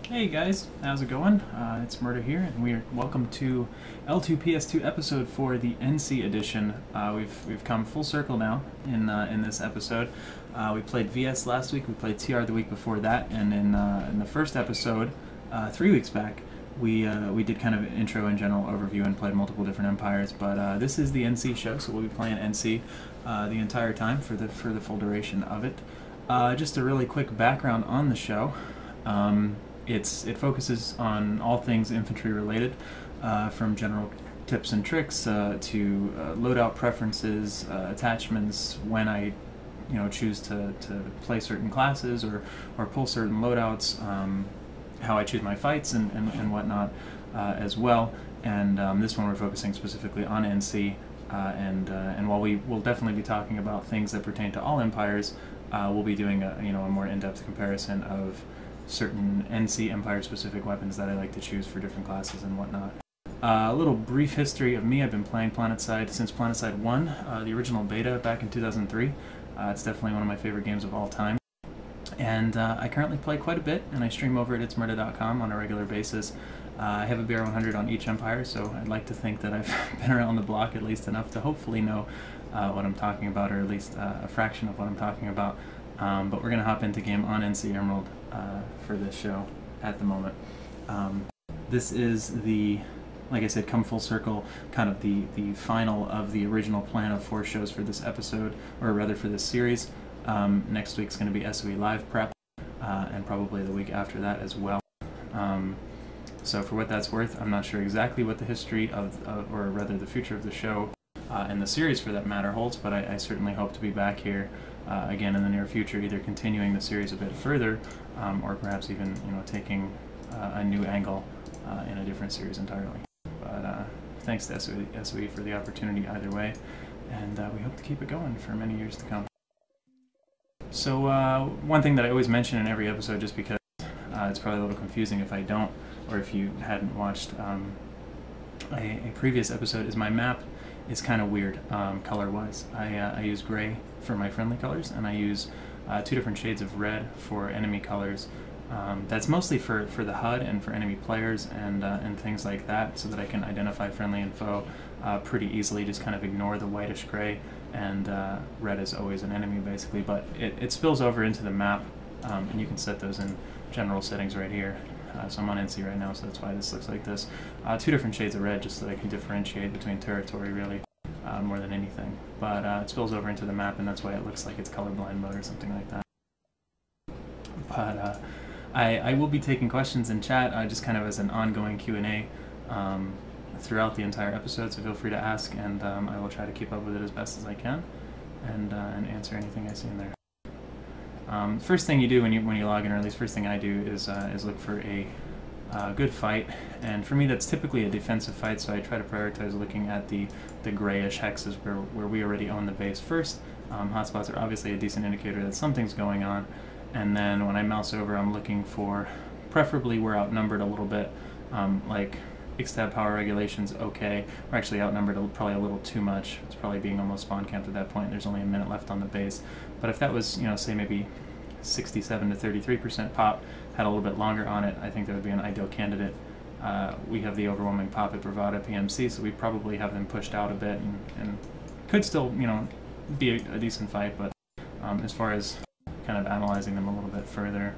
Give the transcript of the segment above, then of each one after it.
Hey guys, how's it going? ItZMuRdA here, and welcome to L2PS2 episode for the NC edition. We've come full circle now in this episode. We played VS last week, we played TR the week before that, and in the first episode, 3 weeks back, we did kind of an intro and general overview and played multiple different empires. But this is the NC show, so we'll be playing NC the entire time for the full duration of it. Just a really quick background on the show. It focuses on all things infantry related, from general tips and tricks to loadout preferences, attachments, when I choose to play certain classes or pull certain loadouts, how I choose my fights and whatnot as well. And this one we're focusing specifically on NC, and while we will definitely be talking about things that pertain to all empires, we'll be doing a more in-depth comparison of certain NC empire-specific weapons that I like to choose for different classes and whatnot. A little brief history of me. I've been playing PlanetSide since PlanetSide 1, the original beta back in 2003. It's definitely one of my favorite games of all time. And I currently play quite a bit, and I stream over at ItZMuRdA.com on a regular basis. I have a BR100 on each empire, so I'd like to think that I've been around the block at least enough to hopefully know what I'm talking about, or at least a fraction of what I'm talking about. But we're going to hop into game on NC Emerald for this show at the moment. This is the, like I said, come full circle, kind of the final of the original plan of 4 shows for this episode, or rather for this series. Next week's going to be SOE Live Prep, and probably the week after that as well. So for what that's worth, I'm not sure exactly what the history of, or rather the future of the show, and the series for that matter, holds, but I certainly hope to be back here again in the near future, either continuing the series a bit further, or perhaps even taking a new angle in a different series entirely. But thanks to SOE for the opportunity either way, and we hope to keep it going for many years to come. So one thing that I always mention in every episode, just because it's probably a little confusing if I don't, or if you hadn't watched a previous episode, is my map is kind of weird color-wise. I use gray for my friendly colors, and I use 2 different shades of red for enemy colors. That's mostly for the HUD and for enemy players and things like that, so that I can identify friendly and foe pretty easily. Just kind of ignore the whitish gray, and red is always an enemy basically. But it spills over into the map, and you can set those in general settings right here. So I'm on NC right now, so that's why this looks like this. 2 different shades of red, just so that I can differentiate between territory, really, more than anything. But it spills over into the map, and that's why it looks like it's colorblind mode or something like that. But I will be taking questions in chat, just kind of as an ongoing Q&A throughout the entire episode, so feel free to ask, and I will try to keep up with it as best as I can, and answer anything I see in there. First thing you do when you log in, or at least first thing I do, is look for a good fight, and for me that's typically a defensive fight, so I try to prioritize looking at the grayish hexes where we already own the base first. Hotspots are obviously a decent indicator that something's going on, and then when I mouse over, I'm looking for preferably we're outnumbered a little bit, like X-Tab power regulations okay. We're actually outnumbered probably a little too much. It's probably being almost spawn camped at that point. There's only a minute left on the base. But if that was, say maybe 67 to 33% pop, had a little bit longer on it, I think that would be an ideal candidate. We have the overwhelming pop at Bravada PMC, so we probably have them pushed out a bit, and could still, be a decent fight. But as far as kind of analyzing them a little bit further,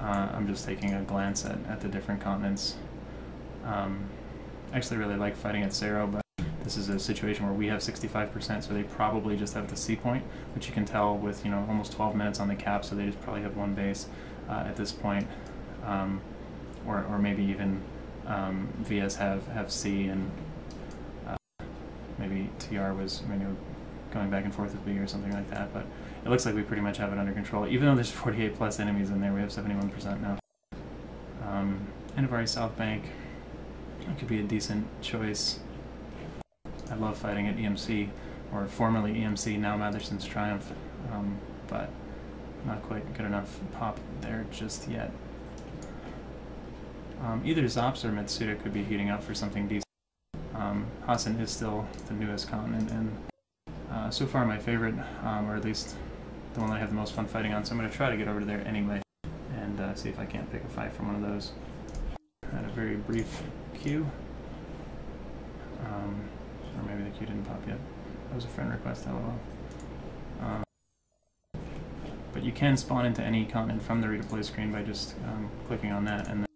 I'm just taking a glance at the different continents. I actually really like fighting at Cerro, but this is a situation where we have 65%, so they probably just have the C point, which you can tell with almost 12 minutes on the cap, so they just probably have 1 base at this point, or maybe even VS have C, and maybe TR was going back and forth with B or something like that. But it looks like we pretty much have it under control, even though there's 48 plus enemies in there. We have 71% now. Innovari South Bank, it could be a decent choice. I love fighting at EMC, or formerly EMC, now Matherson's Triumph, but not quite good enough pop there just yet. Either Zops or Matsuda could be heating up for something decent. Hassan is still the newest continent, and so far my favorite, or at least the one that I have the most fun fighting on, so I'm going to try to get over there anyway, and and see if I can't pick a fight from one of those. I had a very brief queue. Or maybe the queue didn't pop yet. That was a friend request, lol. But you can spawn into any continent from the redeploy screen by just clicking on that, and then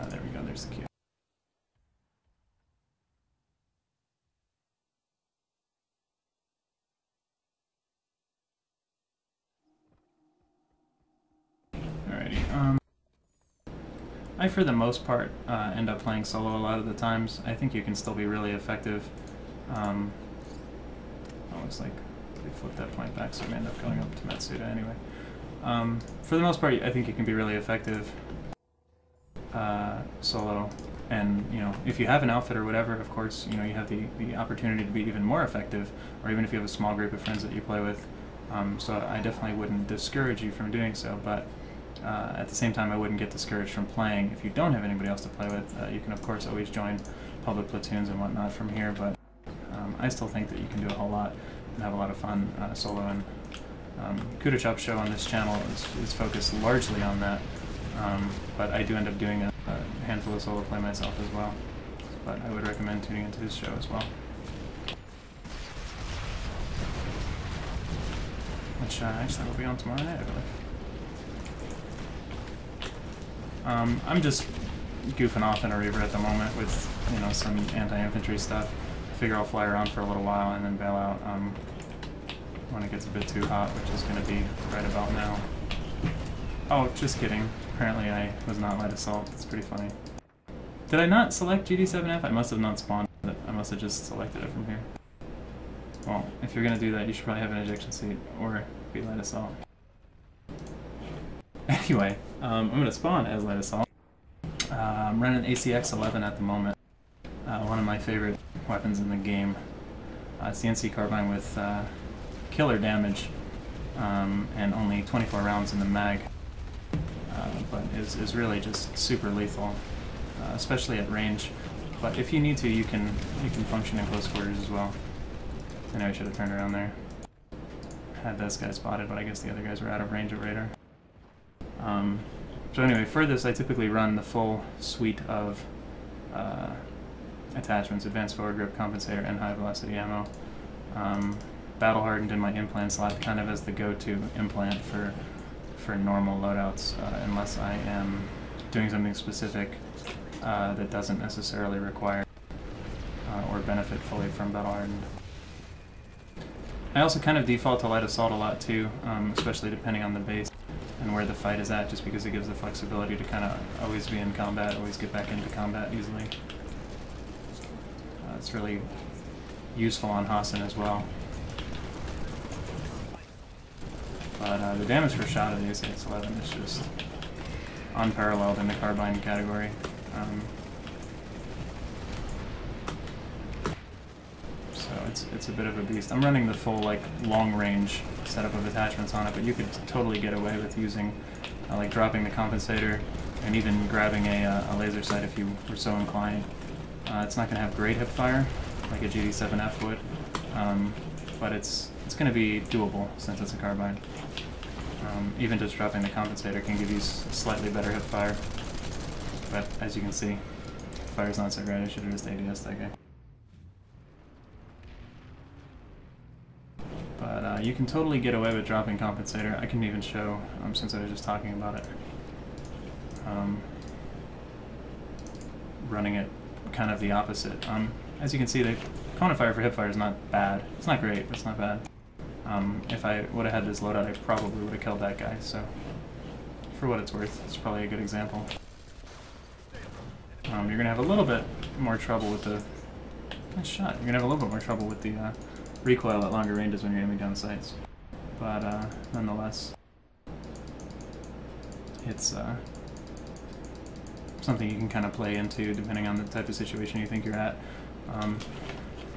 there we go, there's the queue. Alrighty, I, for the most part, end up playing solo a lot of the times. I think you can still be really effective. Oh, looks like they flipped that point back, so we end up going up to Matsuda anyway. For the most part, I think you can be really effective solo. And, you know, if you have an outfit or whatever, of course, you know, you have the opportunity to be even more effective, or even if you have a small group of friends that you play with. So I definitely wouldn't discourage you from doing so, but at the same time, I wouldn't get discouraged from playing. If you don't have anybody else to play with, you can, of course, always join public platoons and whatnot from here, but I still think that you can do a whole lot and have a lot of fun solo. And Kuda Chop Show on this channel is focused largely on that, but I do end up doing a handful of solo play myself as well. But I would recommend tuning into his show as well. Which actually will be on tomorrow night, I believe. I'm just goofing off in Ariba at the moment with, you know, some anti-infantry stuff. I figure I'll fly around for a little while and then bail out when it gets a bit too hot, which is going to be right about now. Oh, just kidding. Apparently I was not light assault. That's pretty funny. Did I not select GD7F? I must have not spawned it. I must have just selected it from here. Well, if you're going to do that, you should probably have an ejection seat or be light assault. Anyway, I'm going to spawn as light assault. I'm running ACX-11 at the moment. One of my favorite weapons in the game. It's the NC carbine with killer damage and only 24 rounds in the mag, but is really just super lethal, especially at range. But if you need to, you can function in close quarters as well. I know I should have turned around there. Had this guy spotted, but I guess the other guys were out of range of radar. So anyway, for this I typically run the full suite of attachments: advanced forward grip, compensator, and high velocity ammo. Battle hardened in my implant slot, kind of as the go-to implant for normal loadouts, unless I am doing something specific that doesn't necessarily require or benefit fully from battle hardened. I also kind of default to light assault a lot too, especially depending on the base and where the fight is at, just because it gives the flexibility to kind of always be in combat, always get back into combat easily. It's really useful on Hassan as well. But the damage per shot of the ACX-11 is just unparalleled in the carbine category. So it's a bit of a beast. I'm running the full long range setup of attachments on it, but you could totally get away with using like dropping the compensator and even grabbing a laser sight if you were so inclined. It's not going to have great hip fire like a GD7F would, but it's going to be doable since it's a carbine. Even just dropping the compensator can give you slightly better hip fire, but as you can see, fire's not so great. I should have just ADS that guy. But you can totally get away with dropping compensator. I can even show, since I was just talking about it, running it kind of the opposite. As you can see, the cone of fire for hip fire is not bad. It's not great, but it's not bad. If I would have had this loadout, I probably would have killed that guy, so for what it's worth, it's probably a good example. You're going to have a little bit more trouble with the... Nice shot. You're going to have a little bit more trouble with the recoil at longer ranges when you're aiming down sights. But nonetheless, it's something you can kind of play into depending on the type of situation you think you're at.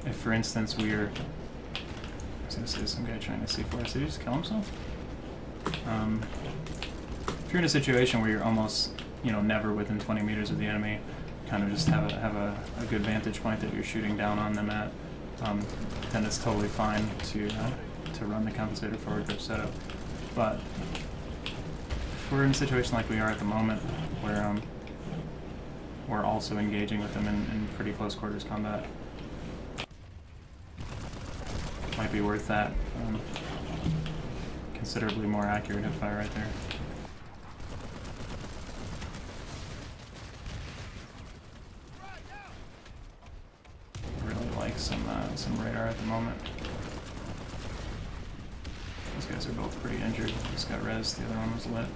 If, for instance, we're... I was going to say some guy trying to C4, did he just kill himself? If you're in a situation where you're almost, never within 20 meters of the enemy, kind of just have a good vantage point that you're shooting down on them at, then it's totally fine to run the compensator forward grip setup. But we're in a situation like we are at the moment, where we're also engaging with them in pretty close quarters combat, might be worth that. Considerably more accurate hipfire right there. Really like some radar at the moment. These guys are both pretty injured. Just got res, the other one was lit.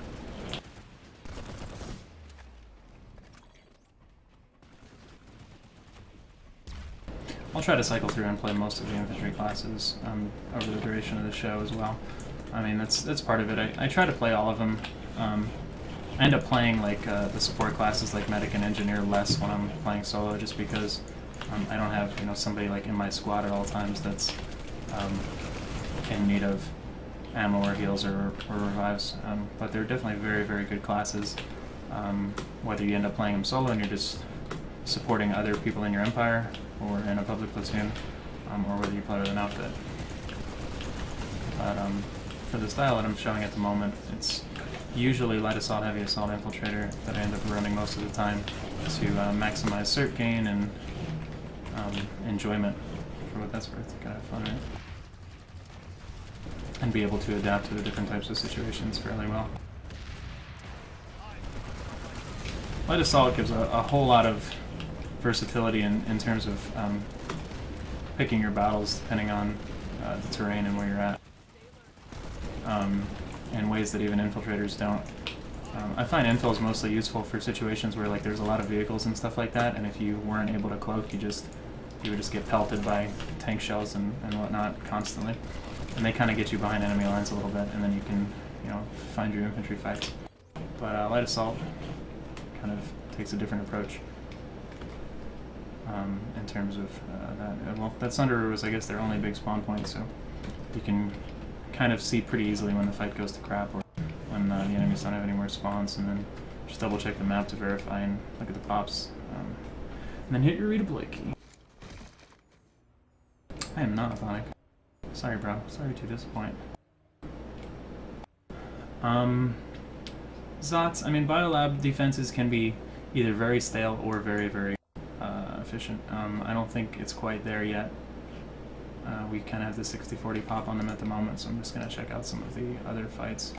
I'll try to cycle through and play most of the infantry classes over the duration of the show as well. I mean, that's part of it. I try to play all of them. I end up playing like the support classes like medic and engineer less when I'm playing solo, just because I don't have somebody like in my squad at all times that's in need of ammo or heals or revives. But they're definitely very, very good classes. Whether you end up playing them solo and you're just supporting other people in your empire, or in a public platoon, or whether you play with an outfit. But for the style that I'm showing at the moment, it's usually light assault, heavy assault, infiltrator that I end up running most of the time to maximize cert gain and enjoyment, for what that's worth. Kind of fun, right? And be able to adapt to the different types of situations fairly well. Light assault gives a whole lot of versatility in terms of picking your battles depending on the terrain and where you're at, in ways that even infiltrators don't. I find infill is mostly useful for situations where like there's a lot of vehicles and stuff like that, and if you weren't able to cloak, you would just get pelted by tank shells and whatnot constantly, and they kind of get you behind enemy lines a little bit, and then you can find your infantry fights. But light assault kind of takes a different approach. In terms of that. Well, that Sunderer was, I guess, their only big spawn point, so you can kind of see pretty easily when the fight goes to crap, or when the enemies don't have any more spawns, and then just double check the map to verify and look at the pops, and then hit your readability key. I am not Athonic. Sorry, bro. Sorry to disappoint. Zots, I mean, Biolab defenses can be either very stale or very, very efficient. I don't think it's quite there yet. We kind of have the 60-40 pop on them at the moment, so I'm just going to check out some of the other fights.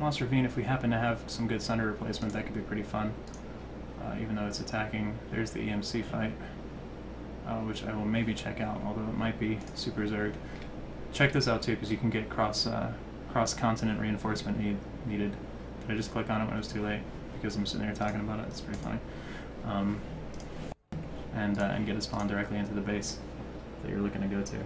Lost Ravine, if we happen to have some good Sunder replacement, that could be pretty fun, even though it's attacking. There's the EMC fight, which I will maybe check out, although it might be super zerged. Check this out too, because you can get cross-continent reinforcement needed. Did I just click on it when it was too late? Because I'm sitting there talking about it. It's pretty funny. And get a spawn directly into the base that you're looking to go to.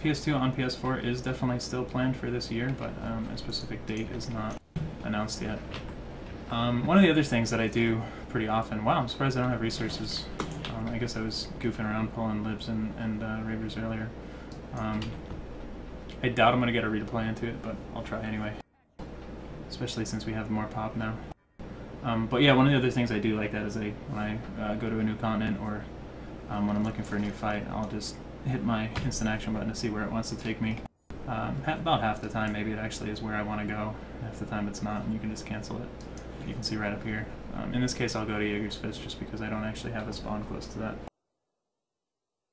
PS2 on PS4 is definitely still planned for this year, but a specific date is not announced yet. One of the other things that I do pretty often, wow, I'm surprised I don't have resources. I guess I was goofing around pulling libs and ravers earlier. I doubt I'm going to get a redeploy into it, but I'll try anyway. Especially since we have more pop now. But yeah, one of the other things I do like that is when I go to a new continent, or when I'm looking for a new fight, I'll just hit my instant action button to see where it wants to take me. About half the time maybe it actually is where I want to go, half the time it's not, and you can just cancel it. You can see right up here. In this case I'll go to Jaeger's Fist just because I don't actually have a spawn close to that.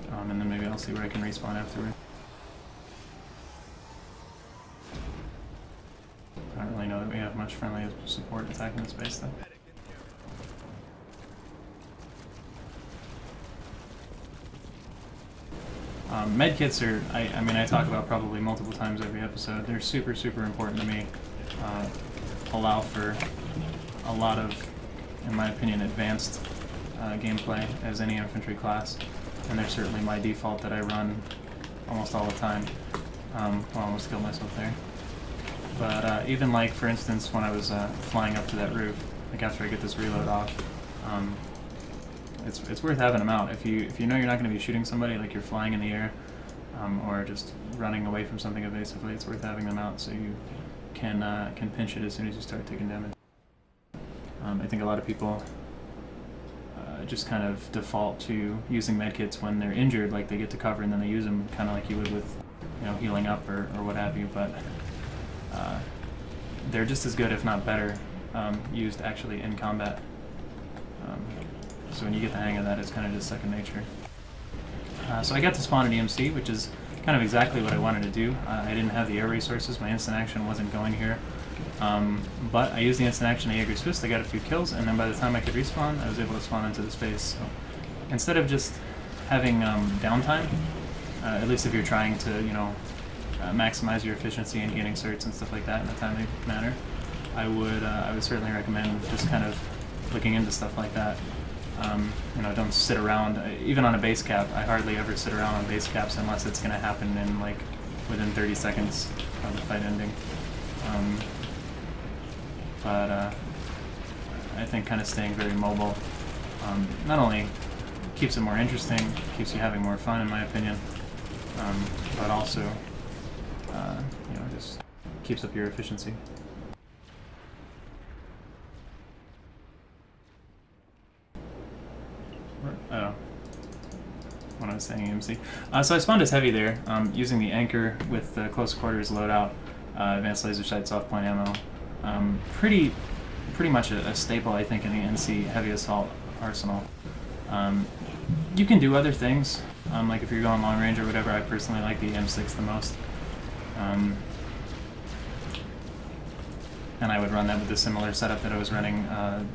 And then maybe I'll see where I can respawn afterward. I don't really know that we have much friendly support attacking this base though. Medkits are, I mean, I talk about probably multiple times every episode. They're super, super important to me. Allow for a lot of, in my opinion, advanced gameplay as any infantry class. And they're certainly my default that I run almost all the time. I almost killed myself there. But even like, for instance, when I was flying up to that roof, like after I get this reload off, it's worth having them out. If you know you're not going to be shooting somebody, like you're flying in the air, or just running away from something evasively, it's worth having them out so you can pinch it as soon as you start taking damage. I think a lot of people just kind of default to using medkits when they're injured, like they get to cover and then they use them kind of like you would with, you know, healing up or what have you, but they're just as good, if not better, used actually in combat. So when you get the hang of that, it's kind of just second nature. So I got to spawn an EMC, which is kind of exactly what I wanted to do. I didn't have the air resources, my instant action wasn't going here. But I used the instant action to Jaeger's Fist, I got a few kills, and then by the time I could respawn, I was able to spawn into the space. So instead of just having downtime, at least if you're trying to, you know, maximize your efficiency and gaining certs and stuff like that in a timely manner, I would certainly recommend just kind of looking into stuff like that. You know, don't sit around. Even on a base cap, I hardly ever sit around on base caps unless it's going to happen in like within 30 seconds of the fight ending. But I think kind of staying very mobile not only keeps it more interesting, keeps you having more fun in my opinion, but also you know, just keeps up your efficiency. Oh, when I was saying EMC. So I spawned as heavy there, using the anchor with the close quarters loadout, advanced laser sight, soft point ammo. Pretty much a staple, I think, in the NC heavy assault arsenal. You can do other things, like if you're going long range or whatever. I personally like the M6 the most. And I would run that with a similar setup that I was running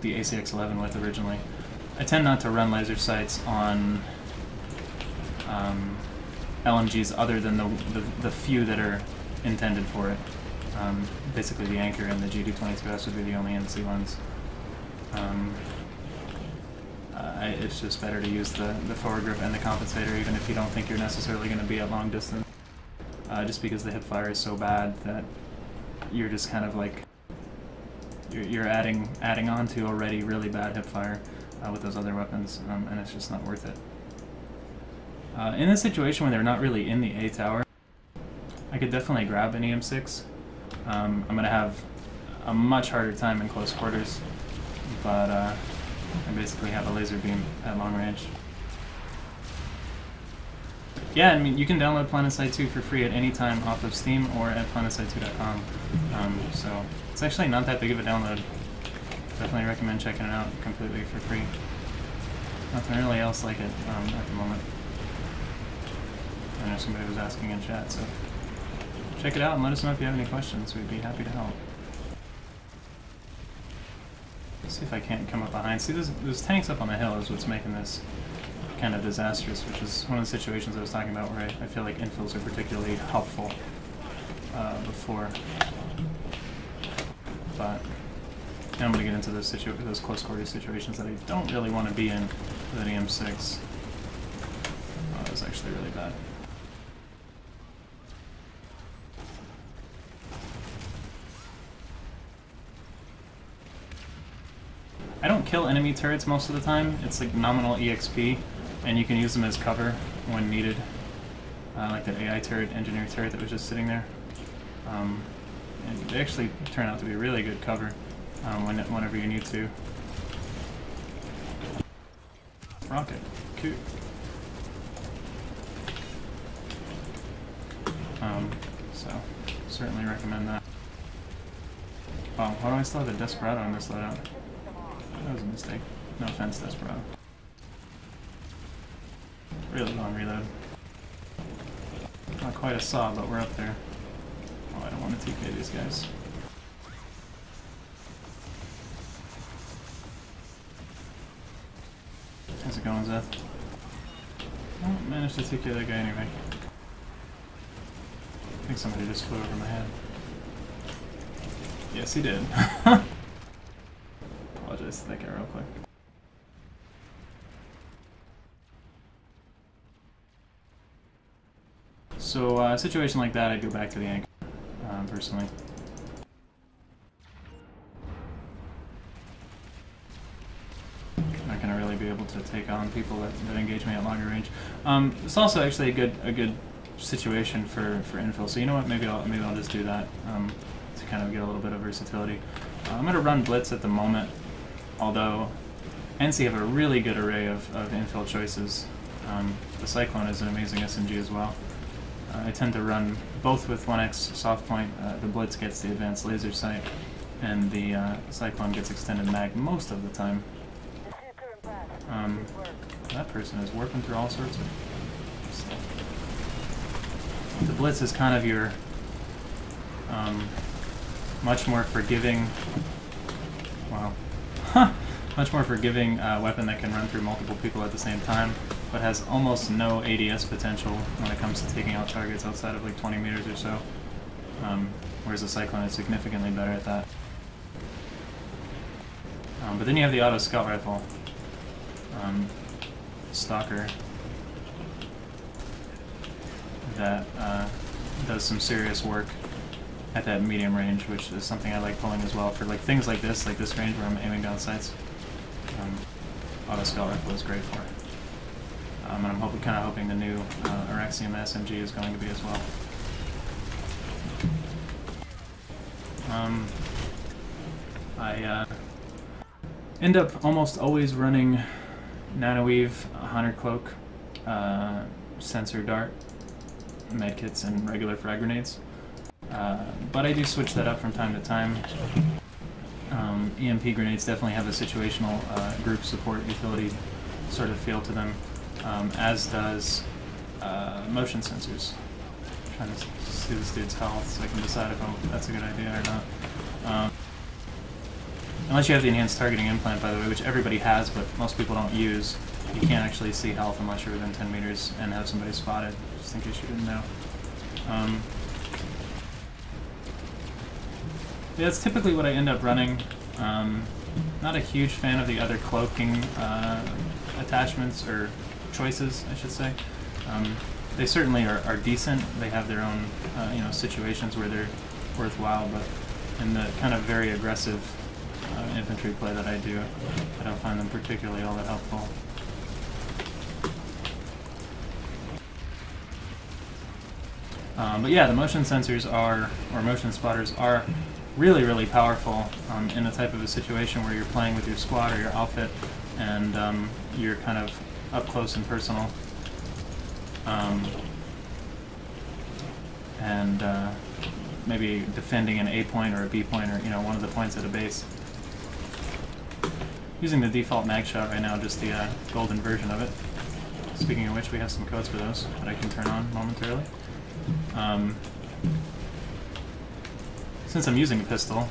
the ACX-11 with originally. I tend not to run laser sights on LMGs other than the few that are intended for it. Basically the anchor and the GD22S would be the only NC ones. It's just better to use the forward grip and the compensator even if you don't think you're necessarily going to be at long distance. Just because the hip fire is so bad that you're just kind of like, you're adding on to already really bad hip fire with those other weapons, and it's just not worth it. In this situation when they're not really in the A tower, I could definitely grab an EM6. I'm going to have a much harder time in close quarters, but I basically have a laser beam at long range. Yeah, I mean, you can download PlanetSide 2 for free at any time off of Steam or at planetside2.com. So it's actually not that big of a download. Definitely recommend checking it out completely for free. Nothing really else like it at the moment. I know somebody was asking in chat, so check it out and let us know if you have any questions. We'd be happy to help. Let's see if I can't come up behind. See, those tanks up on the hill is what's making this kind of disastrous, which is one of the situations I was talking about where I feel like infills are particularly helpful before. But now I'm going to get into those close quarters situations that I don't really want to be in with an EM6. Oh, that was actually really bad. I don't kill enemy turrets most of the time. It's like nominal EXP, and you can use them as cover when needed. Like that AI turret, engineer turret that was just sitting there. And they actually turn out to be really good cover whenever you need to. Rocket. Cool. So, certainly recommend that. Wow, why do I still have a Desperado on this loadout? That was a mistake. No offense, Desperado. Really long reload. Not quite a saw, but we're up there. Oh, I don't want to TK these guys. How's it going, Zeth? Oh, managed to TK that guy anyway. I think somebody just flew over my head. Yes, he did. Apologize to that guy real quick. So, a situation like that, I'd go back to the anchor, personally. Not going to really be able to take on people that engage me at longer range. It's also actually a good situation for infill. So you know what? Maybe I'll just do that to kind of get a little bit of versatility. I'm going to run blitz at the moment, although NC have a really good array of infill choices. The Cyclone is an amazing SMG as well. I tend to run both with 1X soft point. The Blitz gets the advanced laser sight, and the Cyclone gets extended mag most of the time. That person is warping through all sorts of stuff. The Blitz is kind of your much more forgiving, wow, much more forgiving weapon that can run through multiple people at the same time, but has almost no ADS potential when it comes to taking out targets outside of like 20 meters or so. Whereas the Cyclone is significantly better at that. But then you have the auto scout rifle, Stalker, that does some serious work at that medium range, which is something I like pulling as well for like things like this range where I'm aiming down sights. Auto scout rifle is great for it. And I'm kind of hoping the new Araxium SMG is going to be as well. I end up almost always running Nanoweave, Hunter Cloak, Sensor Dart, medkits, and regular frag grenades. But I do switch that up from time to time. EMP grenades definitely have a situational group support utility sort of feel to them, as does motion sensors. I'm trying to see this dude's health so I can decide if that's a good idea or not. Unless you have the enhanced targeting implant, by the way, which everybody has, but most people don't use, you can't actually see health unless you're within 10 meters and have somebody spotted, just in case you didn't know. Yeah, that's typically what I end up running. Not a huge fan of the other cloaking attachments, or choices, I should say. They certainly are decent. They have their own situations where they're worthwhile, but in the kind of very aggressive infantry play that I do, I don't find them particularly all that helpful. But yeah, the motion sensors or motion spotters are really, really powerful in the type of a situation where you're playing with your squad or your outfit, and you're kind of up close and personal. And maybe defending an A point or a B point, or one of the points at a base. Using the default mag shot right now, just the golden version of it. Speaking of which, we have some codes for those that I can turn on momentarily. Since I'm using a pistol,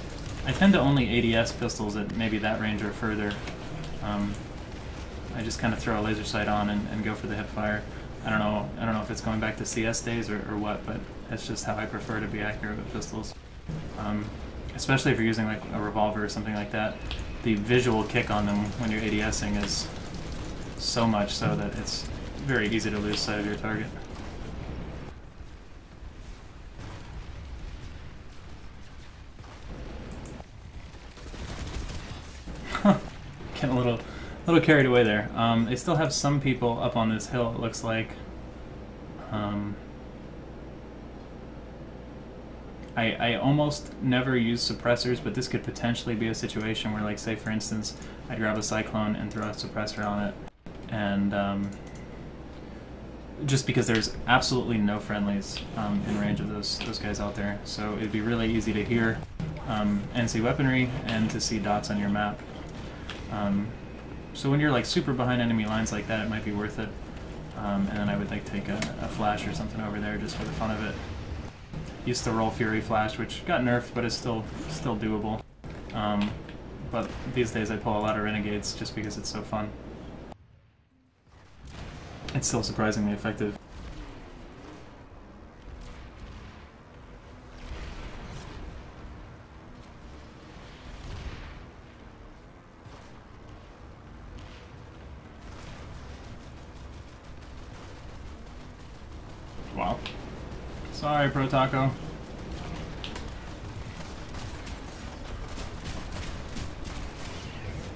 I tend to only ADS pistols at maybe that range or further. I just kind of throw a laser sight on and go for the hip fire. I don't know if it's going back to CS days or what, but that's just how I prefer to be accurate with pistols. Especially if you're using like a revolver or something like that. The visual kick on them when you're ADSing is so much so that it's very easy to lose sight of your target. Getting a little carried away there. They still have some people up on this hill, it looks like. I almost never use suppressors, but this could potentially be a situation where, like, say for instance, I'd grab a Cyclone and throw a suppressor on it, and just because there's absolutely no friendlies in range of those guys out there, so it'd be really easy to hear NC weaponry and to see dots on your map. So when you're like super behind enemy lines like that, it might be worth it. And then I would like take a flash or something over there just for the fun of it. Used to roll Fury Flash, which got nerfed, but is still doable. But these days I pull a lot of Renegades just because it's so fun. It's still surprisingly effective. Wow. Sorry, Pro Taco.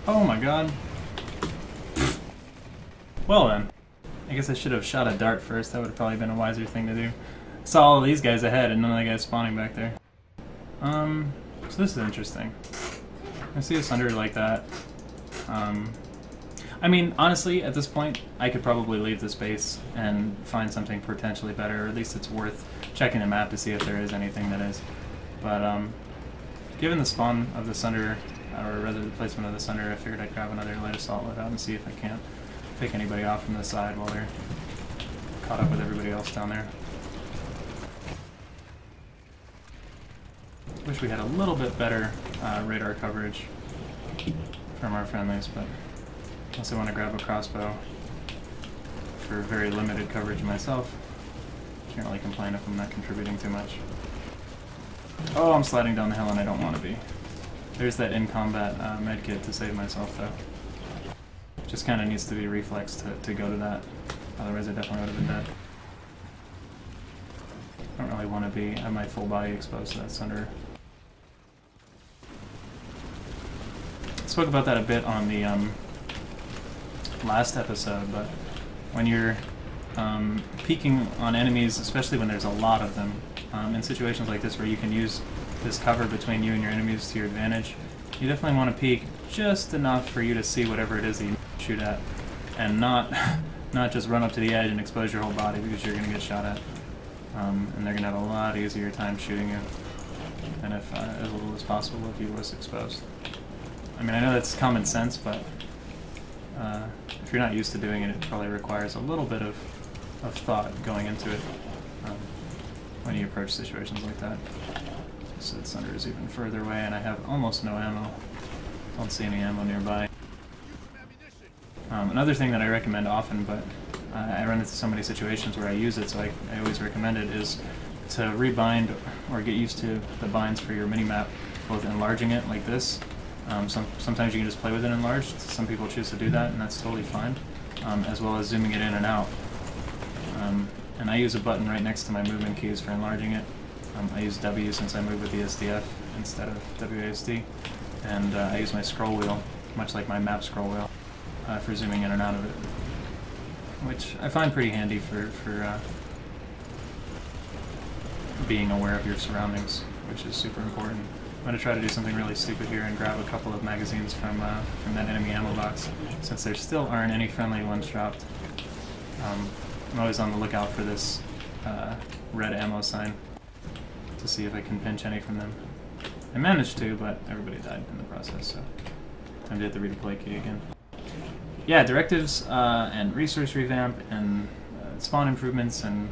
Oh my god. Well then. I guess I should have shot a dart first. That would have probably been a wiser thing to do. Saw all of these guys ahead and none of the guys spawning back there. So this is interesting. I see a Sunder like that. I mean, honestly, at this point, I could probably leave this base and find something potentially better, or at least it's worth checking the map to see if there is anything that is. But given the spawn of the Sunder, or rather the placement of the Sunder, I figured I'd grab another light assault loadout and see if I can't pick anybody off from the side while they're caught up with everybody else down there. Wish we had a little bit better radar coverage from our friendlies, but unless I want to grab a crossbow for very limited coverage myself, can't really complain if I'm not contributing too much. Oh, I'm sliding down the hill and I don't want to be. There's that in-combat medkit to save myself, though. Just kind of needs to be reflex to go to that, otherwise I definitely would have been dead. I don't really want to be have my full body exposed to that Sunder. I spoke about that a bit on the last episode, but when you're peeking on enemies, especially when there's a lot of them, in situations like this where you can use this cover between you and your enemies to your advantage, you definitely want to peek just enough for you to see whatever it is that you shoot at, and not just run up to the edge and expose your whole body, because you're going to get shot at. And they're going to have a lot easier time shooting you than if as little as possible if you was exposed. I mean, I know that's common sense, but if you're not used to doing it, it probably requires a little bit of thought going into it when you approach situations like that. So the Sunder is even further away, and I have almost no ammo. Don't see any ammo nearby. Another thing that I recommend often, but I run into so many situations where I use it, so I always recommend it, is to rebind or get used to the binds for your minimap, both enlarging it like this. Sometimes you can just play with it enlarged. Some people choose to do that, and that's totally fine, as well as zooming it in and out. And I use a button right next to my movement keys for enlarging it. I use W since I move with the SDF instead of WASD, and I use my scroll wheel, much like my map scroll wheel, for zooming in and out of it, which I find pretty handy for being aware of your surroundings, which is super important. I'm going to try to do something really stupid here and grab a couple of magazines from that enemy ammo box, since there still aren't any friendly ones dropped. I'm always on the lookout for this red ammo sign to see if I can pinch any from them. I managed to, but everybody died in the process, so time to hit the redeploy key again. Yeah, directives and resource revamp and spawn improvements and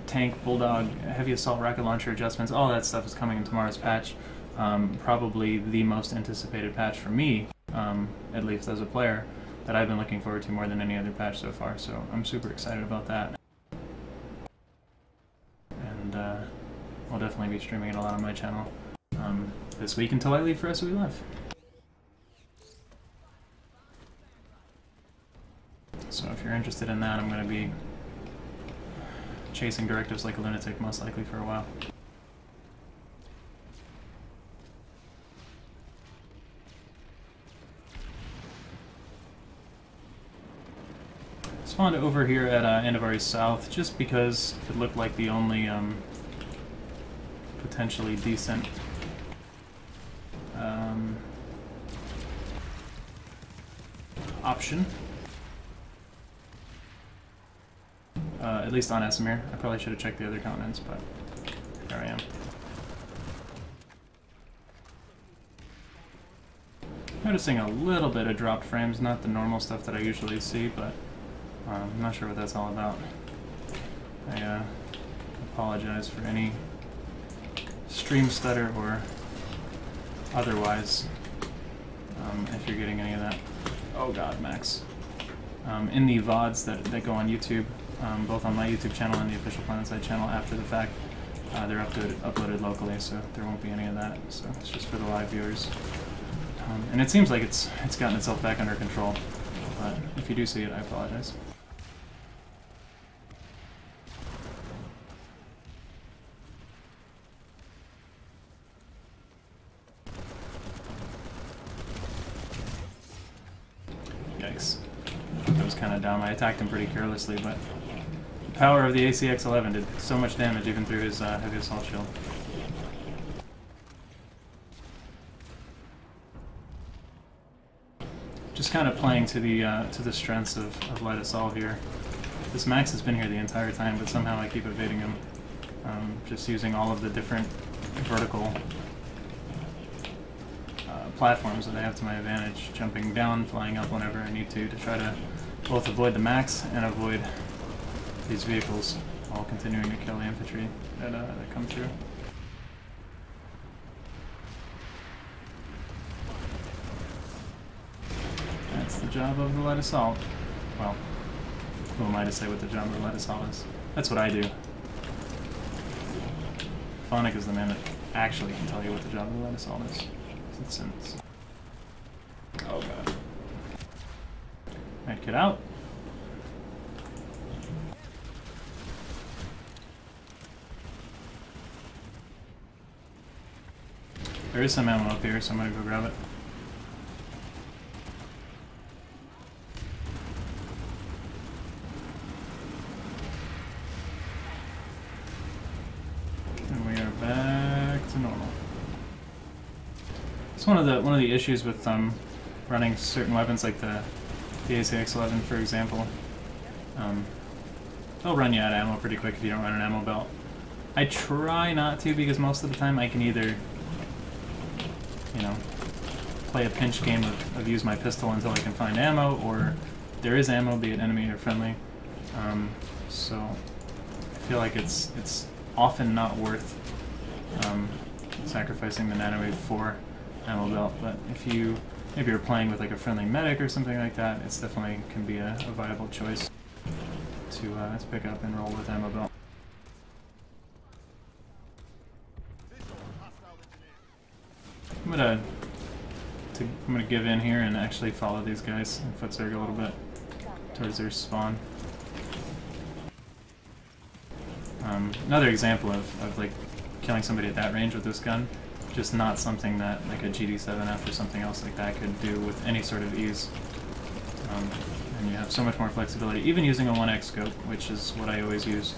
tank, bulldog, heavy assault rocket launcher adjustments, all that stuff is coming in tomorrow's patch. Probably the most anticipated patch for me, at least as a player, that I've been looking forward to more than any other patch so far, so I'm super excited about that. And I'll definitely be streaming it a lot on my channel this week until I leave for SOE Live. So if you're interested in that, I'm going to be chasing directives like a lunatic, most likely for a while. Spawned over here at Andavari South just because it looked like the only potentially decent option. At least on ItZMuR. I probably should have checked the other continents, but here I am. Noticing a little bit of dropped frames, not the normal stuff that I usually see, but I'm not sure what that's all about. I apologize for any stream stutter or otherwise, if you're getting any of that. Oh god, Max. In the VODs that go on YouTube, both on my YouTube channel and the official PlanetSide channel after the fact, they're uploaded locally, so there won't be any of that, so it's just for the live viewers. And it seems like it's gotten itself back under control, but if you do see it, I apologize. Yikes. That was kind of dumb. I attacked him pretty carelessly, but the power of the ACX-11 did so much damage even through his heavy assault shield. Just kind of playing to the strengths of light assault here. This Max has been here the entire time, but somehow I keep evading him. Just using all of the different vertical platforms that I have to my advantage, jumping down, flying up whenever I need to try to both avoid the Max and avoid these vehicles, while continuing to kill the infantry that come through. That's the job of the light assault. Well, who am I to say what the job of the light assault is? That's what I do. Phonic is the man that actually can tell you what the job of the light assault is. Since oh god. Medkit out. There is some ammo up here, so I'm gonna go grab it. And we are back to normal. It's one of the issues with running certain weapons like the ACX-11, for example. They'll run you out of ammo pretty quick if you don't run an ammo belt. I try not to, because most of the time I can either, you know, play a pinch game of use my pistol until I can find ammo, or there is ammo, be it enemy or friendly. So I feel like it's often not worth sacrificing the nanowave for ammo belt, but if you maybe you're playing with like a friendly medic or something like that, it's definitely can be a viable choice to pick up and roll with ammo belt. I'm gonna give in here and actually follow these guys in foot circle a little bit towards their spawn. Another example of like killing somebody at that range with this gun, just not something that like a GD7F or something else like that could do with any sort of ease. And you have so much more flexibility, even using a 1x scope, which is what I always use.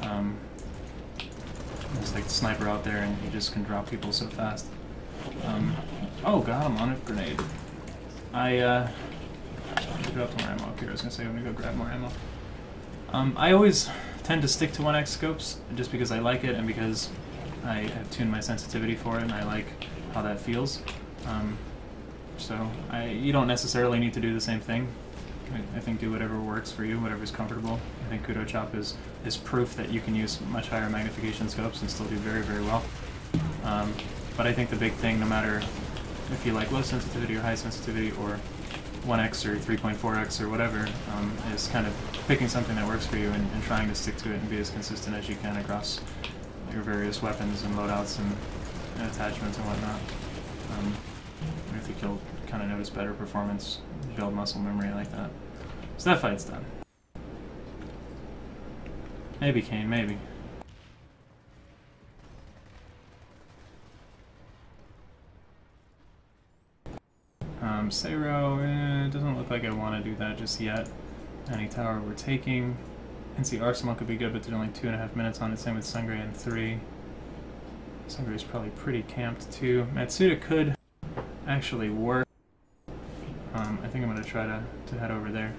There's like the sniper out there and you just can drop people so fast. Oh god, I'm on a grenade. I dropped more ammo up here. I was gonna say I'm gonna go grab more ammo. I always tend to stick to 1x scopes just because I like it and because I have tuned my sensitivity for it and I like how that feels. So you don't necessarily need to do the same thing. I think do whatever works for you, whatever's comfortable. I think Kudo Chop is proof that you can use much higher magnification scopes and still do very, very well. But I think the big thing, no matter if you like low sensitivity or high sensitivity or 1x or 3.4x or whatever, is kind of picking something that works for you and trying to stick to it and be as consistent as you can across your various weapons and loadouts and attachments and whatnot. I think you'll kind of notice better performance, build muscle memory like that. So that fight's done. Maybe Kane, maybe. Seiro, it doesn't look like I want to do that just yet. Any tower we're taking. NC Arsenal could be good, but there's only 2.5 minutes on it. Same with Sungray and 3. Sungray's probably pretty camped too. Matsuda could actually work. I think I'm going to try to head over there.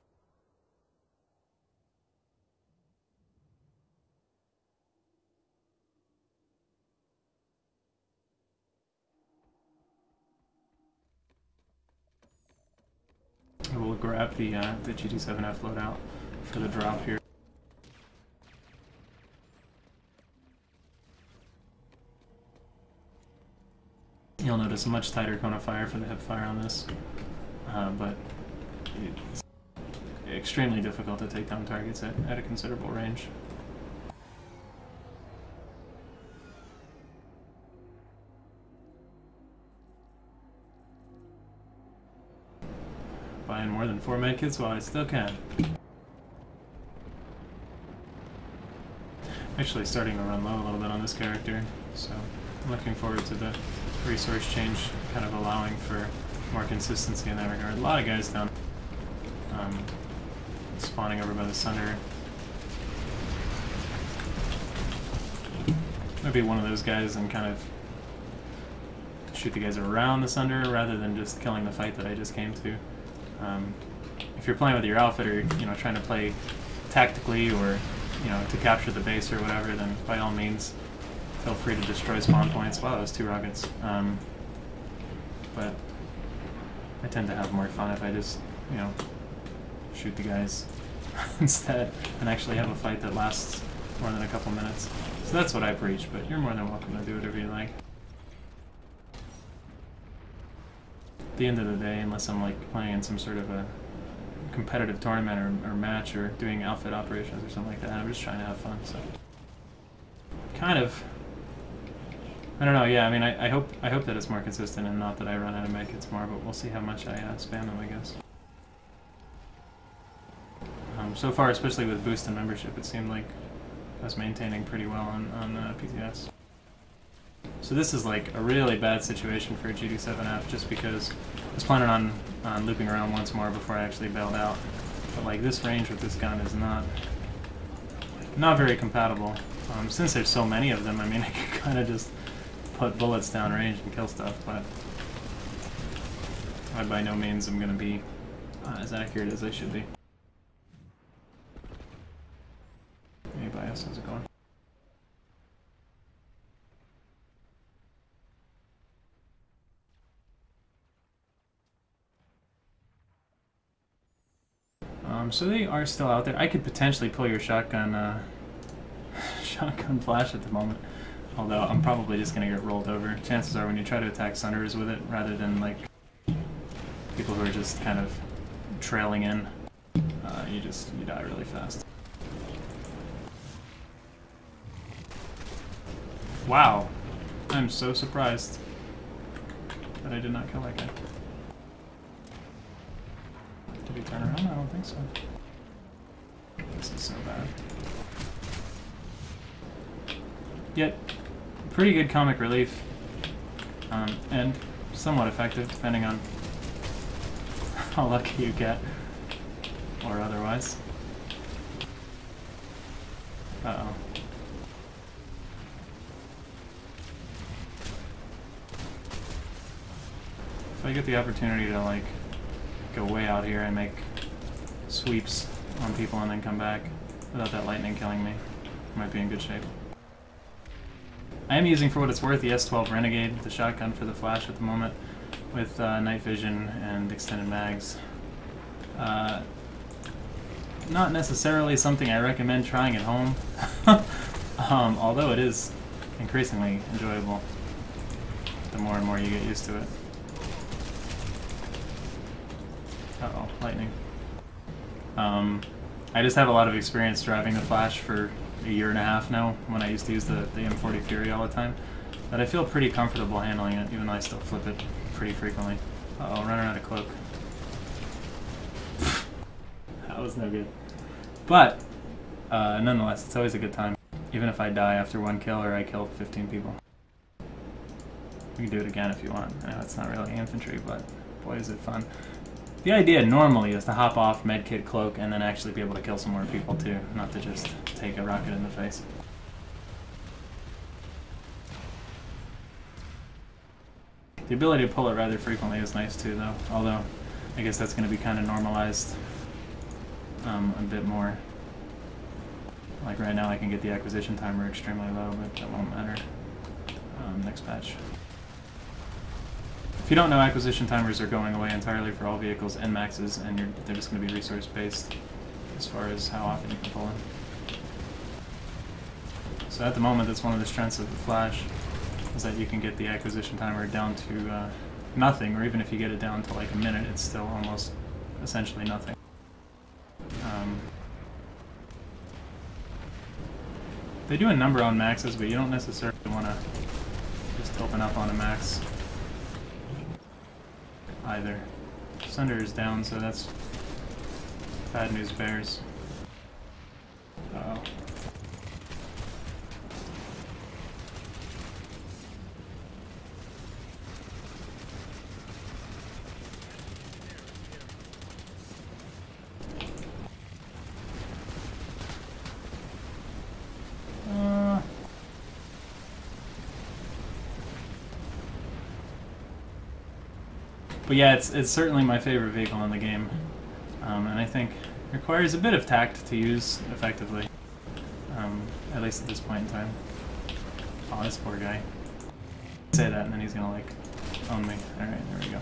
We'll grab the GT7F loadout for the drop here. You'll notice a much tighter cone of fire for the hip fire on this, but it's extremely difficult to take down targets at a considerable range. Buying more than 4 medkits while I still can. Actually starting to run low a little bit on this character, so I'm looking forward to the resource change kind of allowing for more consistency in that regard. A lot of guys down spawning over by the center. Maybe one of those guys and kind of shoot the guys around the center rather than just killing the fight that I just came to. If you're playing with your outfit or trying to play tactically or to capture the base or whatever, then by all means feel free to destroy spawn points. Wow, that was 2 rockets. But I tend to have more fun if I just shoot the guys instead and actually have a fight that lasts more than a couple minutes. So that's what I preach, but you're more than welcome to do whatever you like. At the end of the day, unless I'm like playing in some sort of a competitive tournament or match or doing outfit operations or something like that, I'm just trying to have fun. So kind of, I don't know. Yeah, I mean, I hope that it's more consistent and not that I run out of medkits more, but we'll see how much I spam them, I guess. So far, especially with boost and membership, it seemed like I was maintaining pretty well on PTS. So this is like a really bad situation for a GD7F, just because I was planning on looping around once more before I actually bailed out. But like this range with this gun is not very compatible. Since there's so many of them, I mean, I can kind of just put bullets down range and kill stuff, but I by no means am going to be as accurate as I should be. Anybody else? How's it going? So they are still out there. I could potentially pull your shotgun shotgun flash at the moment, although I'm probably just going to get rolled over. Chances are when you try to attack Sunders with it, rather than like people who are just kind of trailing in, you die really fast. Wow, I'm so surprised that I did not kill that guy. Did he turn around? I don't think so. This is so bad. Yet, pretty good comic relief, and somewhat effective depending on how lucky you get, or otherwise. Uh-oh. If I get the opportunity to like go way out here and make sweeps on people and then come back without that lightning killing me, I might be in good shape. I am using, for what it's worth, the S12 Renegade, the shotgun for the flash at the moment, with night vision and extended mags. Not necessarily something I recommend trying at home, although it is increasingly enjoyable the more and more you get used to it. Uh-oh, lightning. I just have a lot of experience driving the Flash for a year and a half now, when I used to use the M40 Fury all the time, that I feel pretty comfortable handling it, even though I still flip it pretty frequently. Uh-oh, running out of cloak. That was no good. But, nonetheless, it's always a good time, even if I die after one kill or I kill 15 people. We can do it again if you want. I know it's not really infantry, but boy is it fun. The idea normally is to hop off, medkit, cloak, and then actually be able to kill some more people too, not to just take a rocket in the face. The ability to pull it rather frequently is nice too, though, although I guess that's going to be kind of normalized a bit more. Like right now I can get the acquisition timer extremely low, but that won't matter next patch. If you don't know, acquisition timers are going away entirely for all vehicles and maxes, and they're just going to be resource based as far as how often you can pull in. So at the moment, that's one of the strengths of the Flash, is that you can get the acquisition timer down to nothing, or even if you get it down to like a minute, it's still almost essentially nothing. They do a number on maxes, but you don't necessarily want to just open up on a max either. Sunder is down, so that's bad news bears. Uh-oh. But But yeah, it's certainly my favorite vehicle in the game, and I think requires a bit of tact to use effectively, at least at this point in time. Oh, this poor guy. Say that and then he's gonna like own me. Alright, there we go.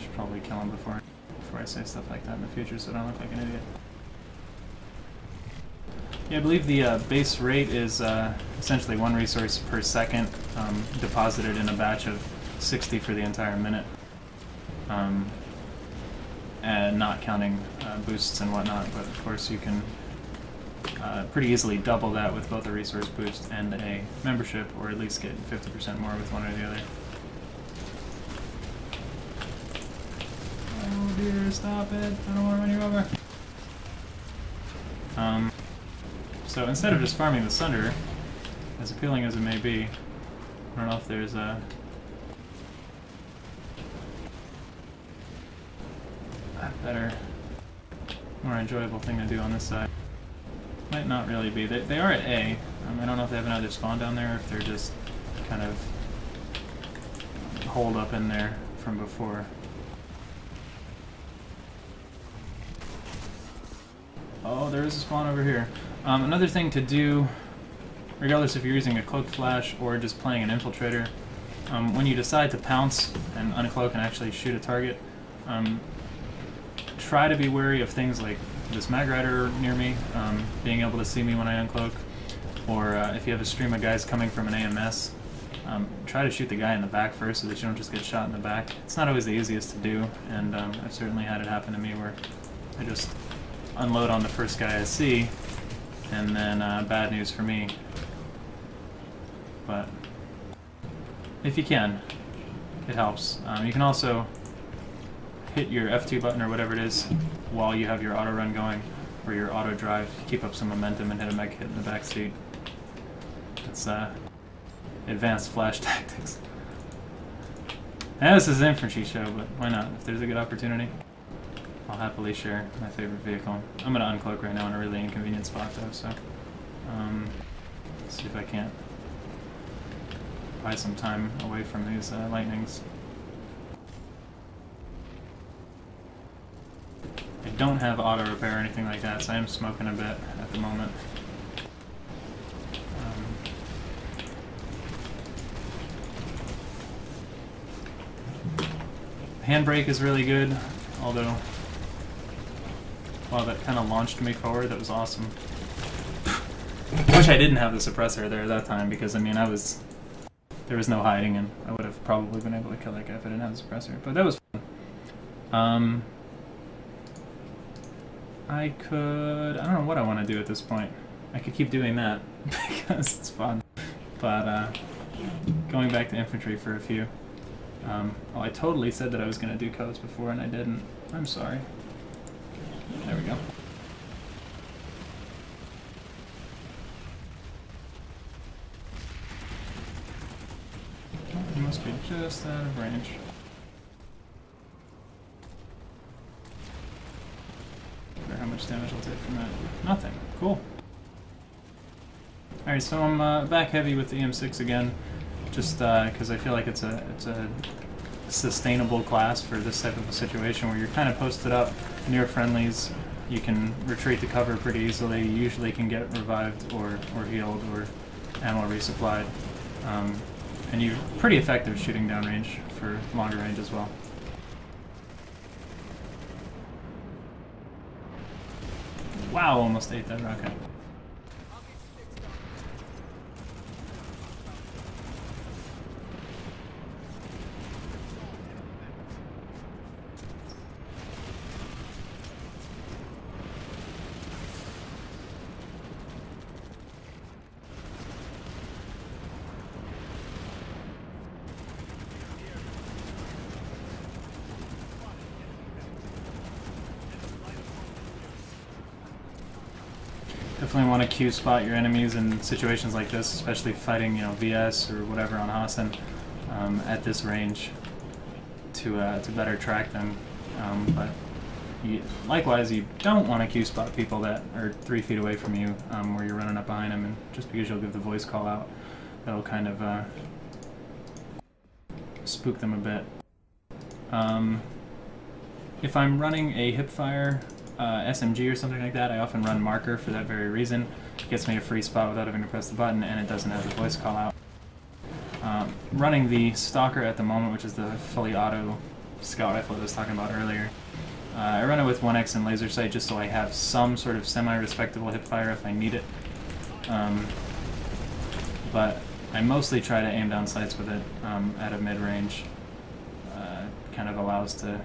Should probably kill him before I say stuff like that in the future so I don't look like an idiot. Yeah, I believe the base rate is essentially 1 resource per second deposited in a batch of 60 for the entire minute. And not counting boosts and whatnot, but of course you can pretty easily double that with both a resource boost and a membership, or at least get 50% more with one or the other. Oh dear, stop it! I don't want to run you over. So instead of just farming the Sunder, as appealing as it may be, I don't know if there's a better, more enjoyable thing to do on this side. Might not really be. They are at A. I don't know if they have another spawn down there, or if they're just kind of holed up in there from before. Oh, there is a spawn over here. Another thing to do, regardless if you're using a cloaked flash or just playing an infiltrator, when you decide to pounce and uncloak and actually shoot a target, try to be wary of things like this mag rider near me, being able to see me when I uncloak, or if you have a stream of guys coming from an AMS, try to shoot the guy in the back first so that you don't just get shot in the back. It's not always the easiest to do, and I've certainly had it happen to me where I just unload on the first guy I see, and then bad news for me. But if you can, it helps. You can also hit your F2 button or whatever it is while you have your auto run going, or your auto drive, keep up some momentum and hit a mech hit in the back seat. It's advanced flash tactics. And this is an infantry show, but why not? If there's a good opportunity, I'll happily share my favorite vehicle. I'm gonna uncloak right now in a really inconvenient spot though, so see if I can't buy some time away from these lightnings. I don't have auto repair or anything like that, so I am smoking a bit at the moment. Handbrake is really good, although, wow, that kind of launched me forward. That was awesome. I wish I didn't have the suppressor there that time, because I mean there was no hiding, and I would have probably been able to kill that guy if I didn't have the suppressor. But that was fun. I don't know what I want to do at this point. I could keep doing that because it's fun, but going back to infantry for a few. Oh, I totally said that I was going to do codes before and I didn't. I'm sorry. There we go. Oh, he must be just out of range. How much damage I'll take from that? Nothing. Cool. Alright, so I'm back heavy with the EM6 again, just because I feel like it's a sustainable class for this type of a situation where you're kind of posted up near friendlies. You can retreat to cover pretty easily. You usually can get revived or healed or ammo resupplied. And you're pretty effective shooting downrange for longer range as well. Wow, almost ate that rocket. Definitely want to Q spot your enemies in situations like this, especially fighting, you know, VS or whatever on Hassan at this range to better track them. But likewise, you don't want to Q spot people that are 3 feet away from you, where you're running up behind them, and just because you'll give the voice call out, that'll kind of spook them a bit. If I'm running a hipfire SMG or something like that, I often run marker for that very reason. It gets me a free spot without having to press the button, and it doesn't have the voice call out. Running the stalker at the moment, which is the fully auto scout rifle I was talking about earlier. I run it with 1x and laser sight just so I have some sort of semi-respectable hipfire if I need it. But I mostly try to aim down sights with it at a mid-range. Kind of allows to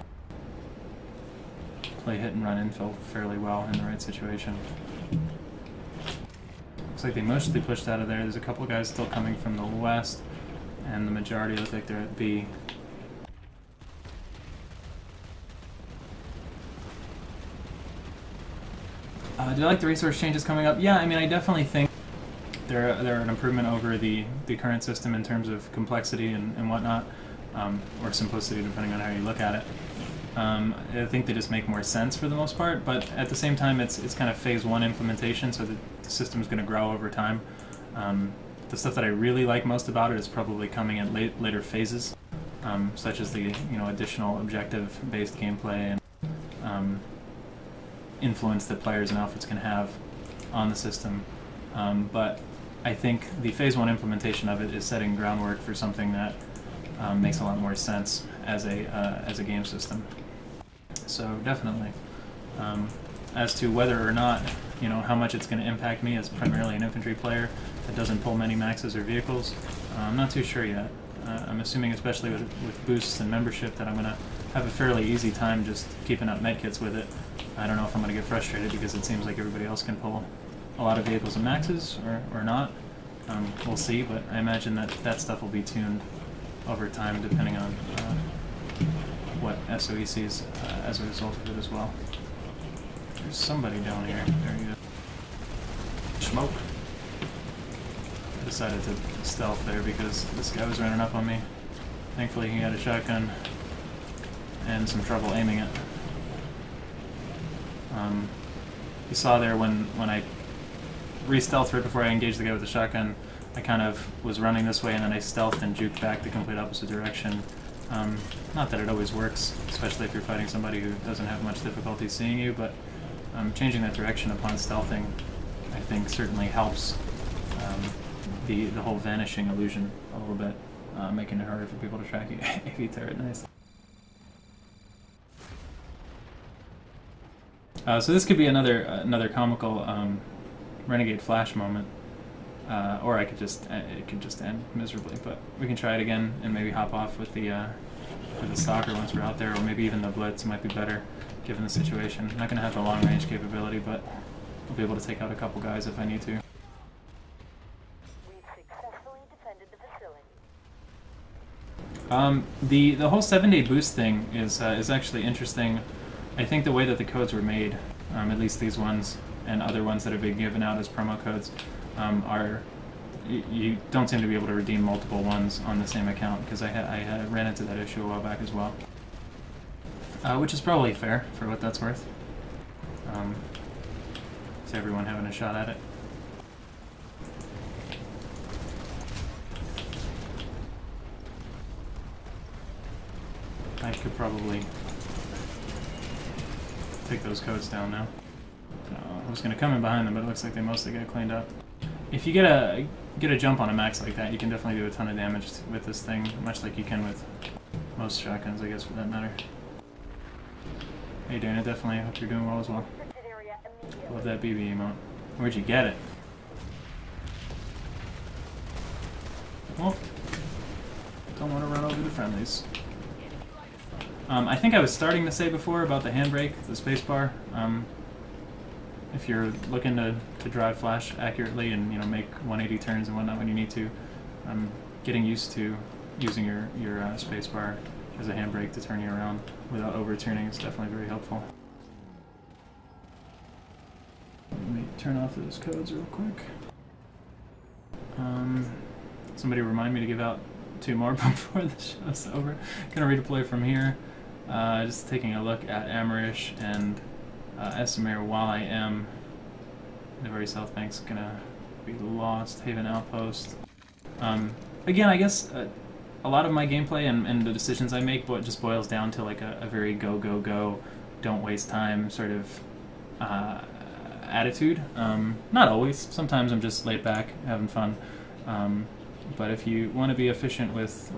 play hit and run infill fairly well in the right situation. Looks like they mostly pushed out of there. There's a couple guys still coming from the west, and the majority look like they're at B. Do I like the resource changes coming up? Yeah, I mean, I definitely think they're an improvement over the current system in terms of complexity and whatnot, or simplicity depending on how you look at it. I think they just make more sense for the most part, but at the same time it's kind of phase 1 implementation, so the system's going to grow over time. The stuff that I really like most about it is probably coming at later phases, such as the additional objective-based gameplay and influence that players and outfits can have on the system. But I think the phase 1 implementation of it is setting groundwork for something that makes a lot more sense as a game system. So definitely. As to whether or not, how much it's going to impact me as primarily an infantry player that doesn't pull many maxes or vehicles, I'm not too sure yet. I'm assuming, especially with boosts and membership, that I'm going to have a fairly easy time just keeping up medkits with it. I don't know if I'm going to get frustrated because it seems like everybody else can pull a lot of vehicles and maxes, or not. We'll see, but I imagine that stuff will be tuned over time depending on what SOE sees as a result of it as well. There's somebody down here. There you go. Smoke. I decided to stealth there because this guy was running up on me. Thankfully he had a shotgun and some trouble aiming it. You saw there when I re-stealthed right before I engaged the guy with the shotgun, I kind of was running this way and then I stealthed and juked back the complete opposite direction. Not that it always works, especially if you're fighting somebody who doesn't have much difficulty seeing you, but changing that direction upon stealthing, I think, certainly helps the whole vanishing illusion a little bit, making it harder for people to track you. AV turret, nice. So this could be another comical renegade flash moment, or it could just end miserably. But we can try it again and maybe hop off with the stalker once we're out there, or maybe even the blitz might be better given the situation. I'm not going to have the long range capability, but I'll be able to take out a couple guys if I need to. We've successfully defended the facility. The whole 7-day boost thing is actually interesting. I think the way that the codes were made, at least these ones and other ones that have been given out as promo codes, you don't seem to be able to redeem multiple ones on the same account, because I ran into that issue a while back as well. Which is probably fair for what that's worth. It's everyone having a shot at it. I could probably take those codes down now. I was going to come in behind them, but it looks like they mostly got cleaned up. If you get a jump on a max like that, you can definitely do a ton of damage with this thing, much like you can with most shotguns, I guess, for that matter. Hey Dana, definitely. I hope you're doing well as well. Love that BB emote. Where'd you get it? Well, don't want to run over the friendlies. I think I was starting to say before about the handbrake, the spacebar. If you're looking to drive flash accurately and make 180 turns and whatnot when you need to, getting used to using your spacebar as a handbrake to turn you around without overturning is definitely very helpful. Let me turn off those codes real quick. Somebody remind me to give out 2 more before the show's over. Gonna redeploy from here. Just taking a look at Amarish and ItZMuRdA while I am. The very south bank's gonna be lost. Haven Outpost. Again, I guess a lot of my gameplay and the decisions I make just boils down to like a very go, go, go, don't waste time sort of attitude. Not always. Sometimes I'm just laid back, having fun. But if you want to be efficient with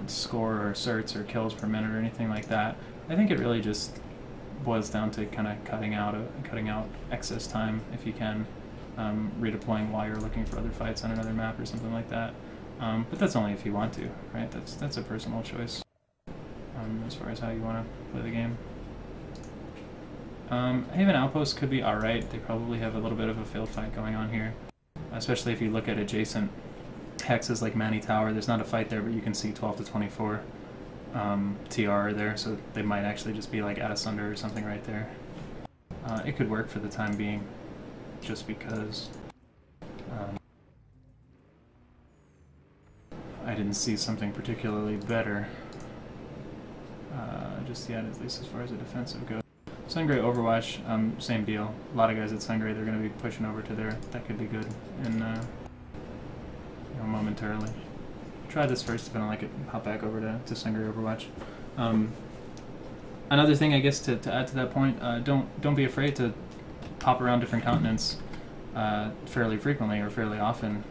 score or certs or kills per minute or anything like that, I think it really just boils down to kind of cutting out excess time if you can, redeploying while you're looking for other fights on another map or something like that. But that's only if you want to, right? That's a personal choice as far as how you want to play the game. Haven Outpost could be alright. They probably have a little bit of a field fight going on here, especially if you look at adjacent hexes like Manny Tower. There's not a fight there, but you can see 12 to 24 TR there, so they might actually just be like at a sunder or something right there. It could work for the time being, just because I didn't see something particularly better just yet, at least as far as the defensive goes. Sungray Overwatch, same deal. A lot of guys at Sungray, they're going to be pushing over to there. That could be good, and you know, momentarily. Try this first. If I don't like it, hop back over to Sungray Overwatch. Another thing, I guess, to add to that point, don't be afraid to pop around different continents fairly frequently or fairly often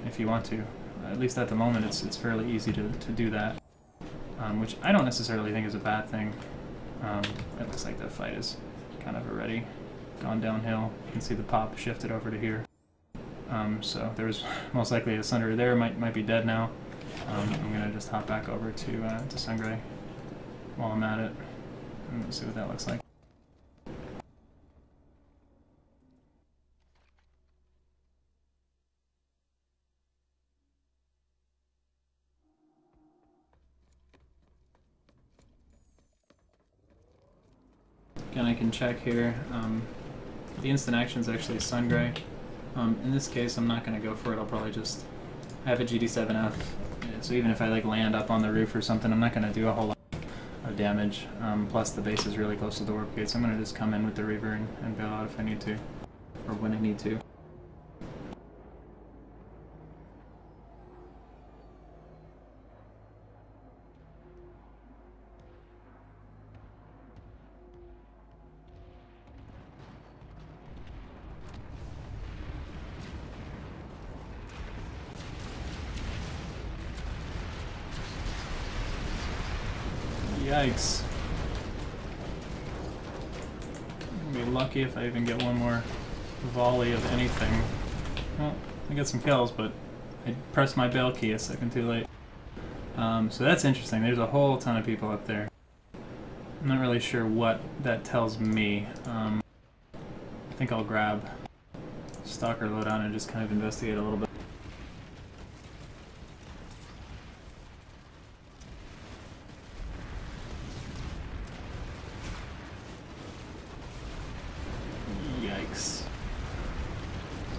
if you want to. At least at the moment, it's fairly easy to do that, which I don't necessarily think is a bad thing. It looks like that fight is kind of already gone downhill. You can see the pop shifted over to here. So there's most likely a Sunder there, might be dead now. I'm gonna just hop back over to Sungray while I'm at it, and let's see what that looks like. Again, I can check here. The instant action is actually Sungray. In this case, I'm not going to go for it. I'll probably just have a GD7F. So even if I like land up on the roof or something, I'm not going to do a whole lot of damage. Plus the base is really close to the warp gate, so I'm going to just come in with the Reaver and bail out if I need to, or when I need to. Yikes. I'm gonna be lucky if I even get one more volley of anything. Well, I got some kills, but I pressed my bail key a second too late. So that's interesting. There's a whole ton of people up there. I'm not really sure what that tells me. I think I'll grab Stalker loadout and just kind of investigate a little bit.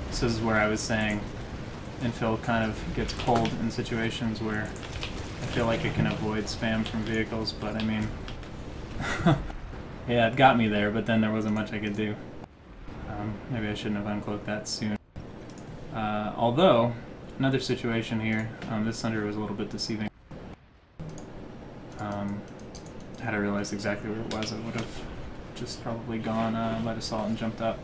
This is where I was saying infill kind of gets cold in situations where I feel like it can avoid spam from vehicles, but I mean, yeah, it got me there, but then there wasn't much I could do. Maybe I shouldn't have uncloaked that soon. Although, another situation here, this Thunder was a little bit deceiving. Had I realized exactly where it was, I would have just probably gone light assault and jumped up.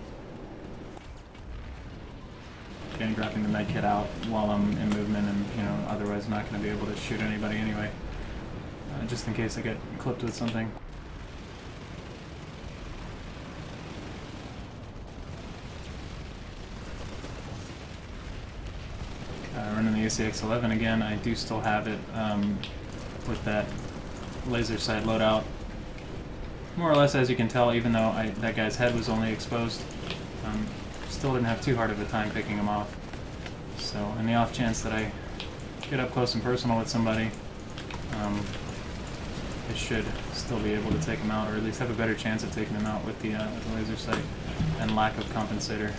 Again, grabbing the med kit out while I'm in movement, and you know, otherwise not going to be able to shoot anybody anyway, just in case I get clipped with something. Running the ACX-11 again. I do still have it with that laser sight loadout, more or less, as you can tell, even though that guy's head was only exposed. Still didn't have too hard of a time picking him off. So, in the off chance that I get up close and personal with somebody, I should still be able to take him out, or at least have a better chance of taking him out with the laser sight and lack of compensator.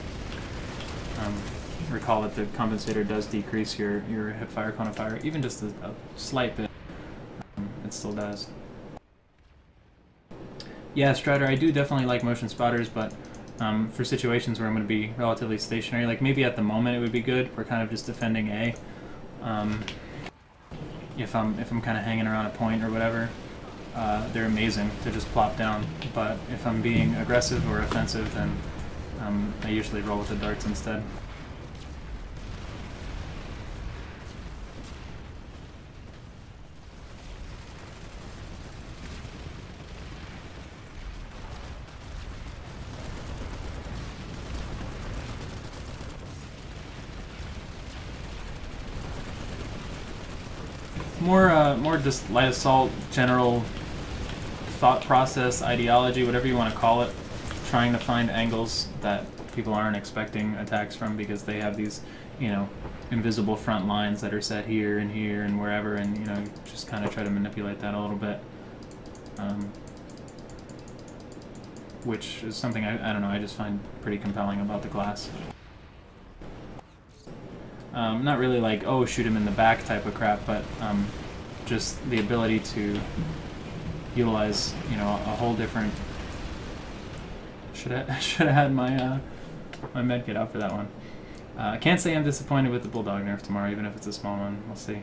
Recall that the compensator does decrease your hip fire, cone of fire, even just a slight bit. It still does. Yeah, Strider, I do definitely like motion spotters, but for situations where I'm going to be relatively stationary, like maybe at the moment it would be good. We're kind of just defending A. if I'm kind of hanging around a point or whatever, they're amazing to just plop down. But if I'm being aggressive or offensive, then I usually roll with the darts instead. More just light assault, general thought process, ideology, whatever you want to call it, trying to find angles that people aren't expecting attacks from because they have these, you know, invisible front lines that are set here and wherever, and you know, just kind of try to manipulate that a little bit. Which is something I don't know, I just find pretty compelling about the class. Not really like, oh, shoot him in the back type of crap, but just the ability to utilize, you know, a whole different... Should have had my my medkit out for that one. I can't say I'm disappointed with the Bulldog nerf tomorrow, even if it's a small one. We'll see.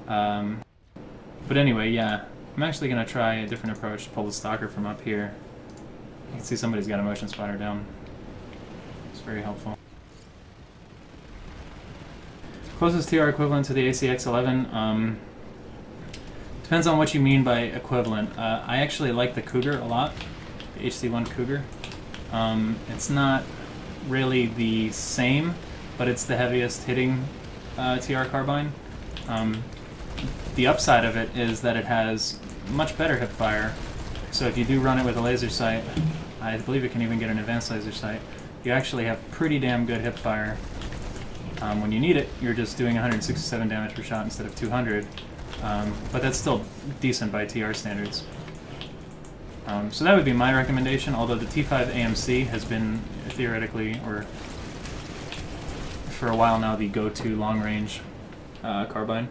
But anyway, yeah, I'm actually going to try a different approach to pull the Stalker from up here. You can see somebody's got a motion spotter down. It's very helpful. Closest TR equivalent to the ACX-11. Depends on what you mean by equivalent. I actually like the Cougar a lot, the HC1 Cougar. It's not really the same, but it's the heaviest hitting TR carbine. The upside of it is that it has much better hip fire. So if you do run it with a laser sight, I believe it can even get an advanced laser sight, you actually have pretty damn good hip fire. When you need it, you're just doing 167 damage per shot instead of 200, but that's still decent by TR standards. So that would be my recommendation, although the T5 AMC has been theoretically, or for a while now, the go-to long-range carbine.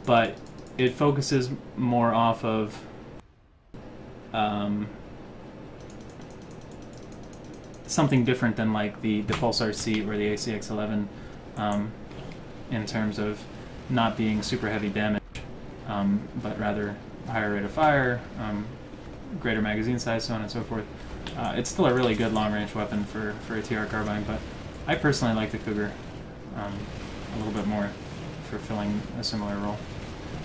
But it focuses more off of something different than like the Pulsar C or the ACX-11 in terms of not being super heavy damage, but rather higher rate of fire, greater magazine size, so on and so forth. It's still a really good long-range weapon for a TR carbine, but I personally like the Cougar a little bit more for filling a similar role.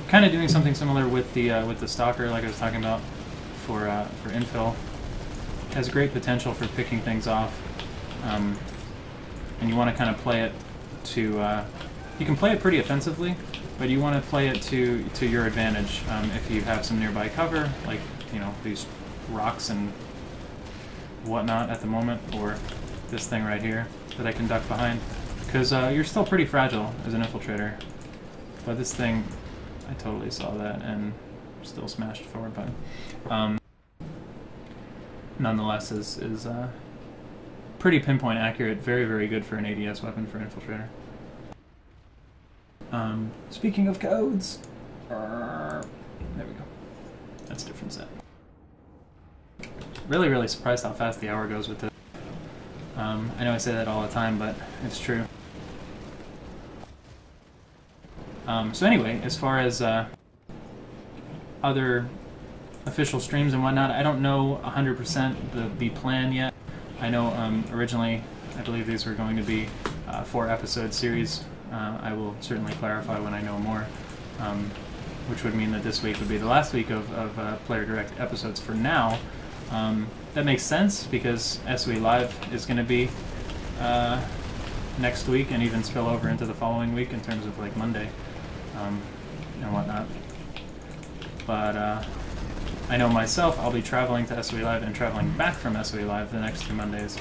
Kind of doing something similar with the Stalker, like I was talking about, for infill. Has great potential for picking things off, and you want to kind of play it to. You can play it pretty offensively, but you want to play it to your advantage. If you have some nearby cover, like you know these rocks and whatnot at the moment, or this thing right here that I can duck behind, because you're still pretty fragile as an infiltrator. But this thing, I totally saw that and still smashed forward, but. Nonetheless is pretty pinpoint accurate, very, very good for an ADS weapon for infiltrator. Speaking of codes, there we go. That's a different set. Really, really surprised how fast the hour goes with this. I know I say that all the time, but it's true. So anyway, as far as other official streams and whatnot, I don't know 100% the plan yet. I know originally I believe these were going to be 4-episode series. I will certainly clarify when I know more, which would mean that this week would be the last week of Player Direct episodes for now. That makes sense because SOE Live is going to be next week and even spill over into the following week in terms of like Monday and whatnot. But I know myself, I'll be traveling to SOE Live and traveling back from SOE Live the next 2 Mondays.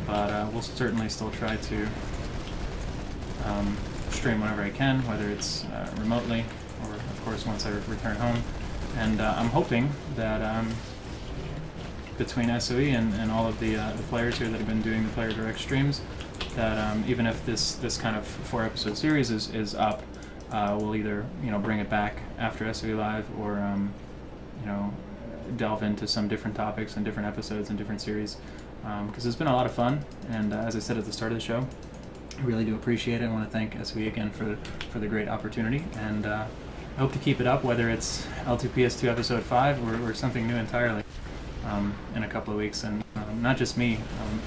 But we'll certainly still try to stream whenever I can, whether it's remotely or, of course, once I return home. And I'm hoping that between SOE and all of the players here that have been doing the Player Direct streams, that even if this kind of 4-episode series is up, we'll either bring it back after SOE Live or delve into some different topics and different episodes and different series, because it's been a lot of fun. And as I said at the start of the show, I really do appreciate it. I want to thank SOE again for the great opportunity, and I hope to keep it up, whether it's L2PS2 episode 5 or something new entirely in a couple of weeks. And not just me,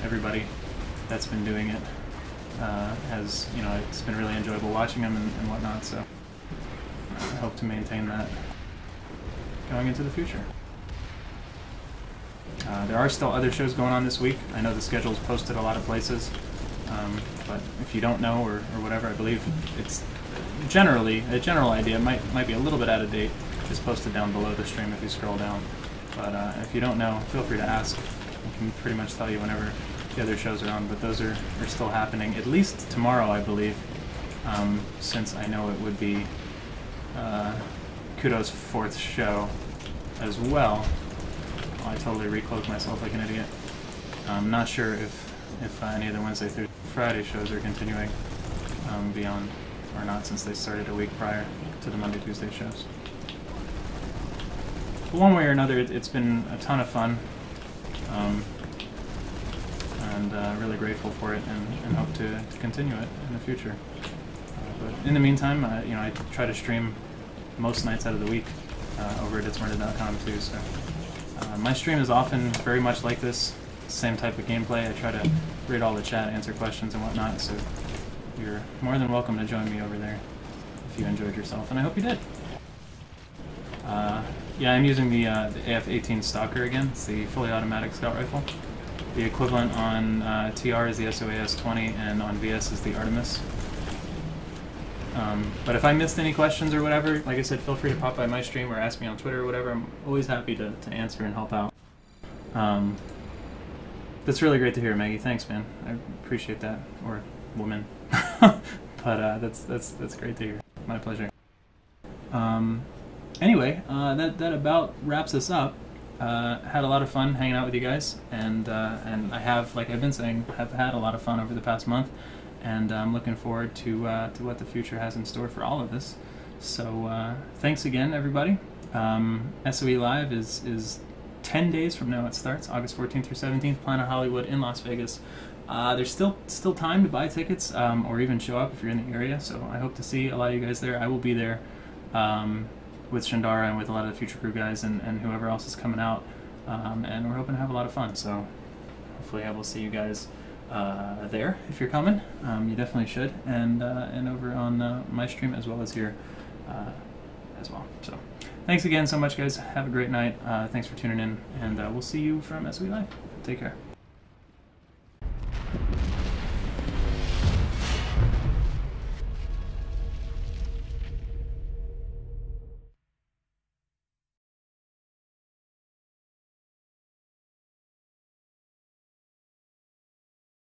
everybody that's been doing it has, it's been really enjoyable watching them and whatnot, so I hope to maintain that going into the future. There are still other shows going on this week. I know the schedule is posted a lot of places, but if you don't know or whatever, I believe it's generally, a general idea, might be a little bit out of date, just posted down below the stream if you scroll down. But if you don't know, feel free to ask. I can pretty much tell you whenever the other shows are on, but those are still happening, at least tomorrow, I believe, since I know it would be Kudo's 4th show as well. I totally recloaked myself like an idiot. I'm not sure if any of the Wednesday through Friday shows are continuing beyond or not, since they started a week prior to the Monday, Tuesday shows. But one way or another, it's been a ton of fun, and really grateful for it, and hope to continue it in the future. But in the meantime, I try to stream most nights out of the week over at ItZMuRdA.com too. So my stream is often very much like this, same type of gameplay. I try to read all the chat, answer questions and whatnot, so you're more than welcome to join me over there if you enjoyed yourself, and I hope you did. Yeah, I'm using the AF-18 Stalker again. It's the fully automatic scout rifle. The equivalent on TR is the SOAS-20, and on VS is the Artemis. But if I missed any questions or whatever, like I said, feel free to pop by my stream or ask me on Twitter or whatever. I'm always happy to answer and help out. That's really great to hear, Maggie. Thanks, man. I appreciate that. Or woman. But that's great to hear. My pleasure. Anyway, that about wraps us up. Had a lot of fun hanging out with you guys, and I have, like I've been saying, have had a lot of fun over the past month, and I'm looking forward to what the future has in store for all of this. So thanks again, everybody. SOE Live is 10 days from now. It starts August 14th through 17th, Planet Hollywood in Las Vegas. There's still time to buy tickets or even show up if you're in the area, so I hope to see a lot of you guys there. I will be there with Shandara and with a lot of the Future Crew guys and whoever else is coming out, and we're hoping to have a lot of fun, so hopefully I will see you guys there if you're coming. You definitely should, and over on my stream as well as here as well. So thanks again so much, guys. Have a great night. Thanks for tuning in, and we'll see you from SOE Live. Take care.